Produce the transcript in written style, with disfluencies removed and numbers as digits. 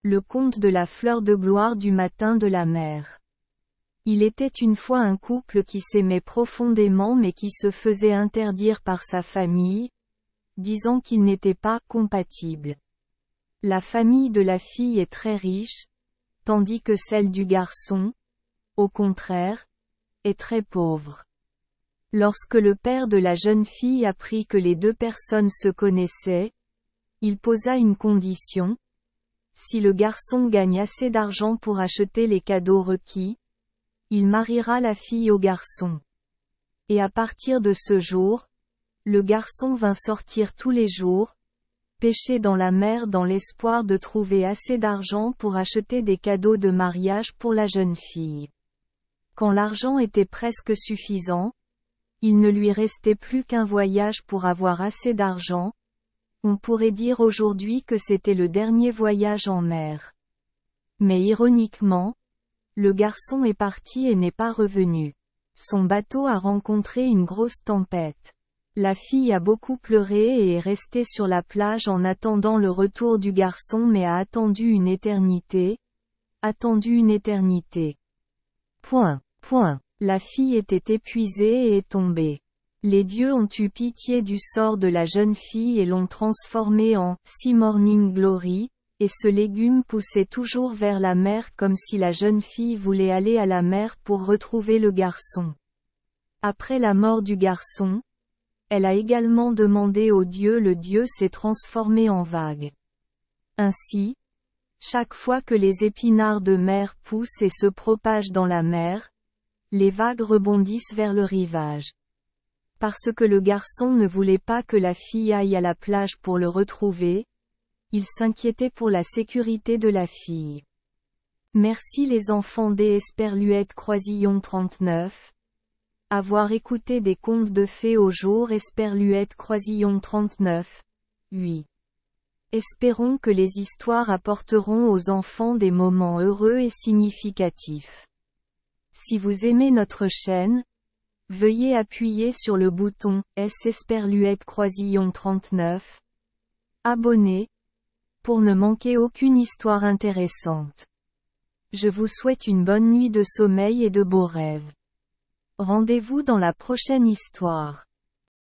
Le conte de la fleur de gloire du matin de la mer. Il était une fois un couple qui s'aimait profondément mais qui se faisait interdire par sa famille, disant qu'ils n'étaient pas compatibles. La famille de la fille est très riche, tandis que celle du garçon, au contraire, est très pauvre. Lorsque le père de la jeune fille apprit que les deux personnes se connaissaient, il posa une condition. Si le garçon gagne assez d'argent pour acheter les cadeaux requis, il mariera la fille au garçon. Et à partir de ce jour, le garçon vint sortir tous les jours, pêcher dans la mer dans l'espoir de trouver assez d'argent pour acheter des cadeaux de mariage pour la jeune fille. Quand l'argent était presque suffisant, il ne lui restait plus qu'un voyage pour avoir assez d'argent. On pourrait dire aujourd'hui que c'était le dernier voyage en mer. Mais ironiquement, le garçon est parti et n'est pas revenu. Son bateau a rencontré une grosse tempête. La fille a beaucoup pleuré et est restée sur la plage en attendant le retour du garçon mais a attendu une éternité. La fille était épuisée et est tombée. Les dieux ont eu pitié du sort de la jeune fille et l'ont transformée en « Sea Morning Glory », et ce légume poussait toujours vers la mer comme si la jeune fille voulait aller à la mer pour retrouver le garçon. Après la mort du garçon, elle a également demandé au dieu, le dieu s'est transformé en vague. Ainsi, chaque fois que les épinards de mer poussent et se propagent dans la mer, les vagues rebondissent vers le rivage. Parce que le garçon ne voulait pas que la fille aille à la plage pour le retrouver, il s'inquiétait pour la sécurité de la fille. Merci les enfants des Esperluette Croisillon 39. Avoir écouté des contes de fées au jour Esperluette Croisillon 39. 8. Espérons que les histoires apporteront aux enfants des moments heureux et significatifs. Si vous aimez notre chaîne, veuillez appuyer sur le bouton S Esperluette Croisillon 39. Abonner, pour ne manquer aucune histoire intéressante. Je vous souhaite une bonne nuit de sommeil et de beaux rêves. Rendez-vous dans la prochaine histoire.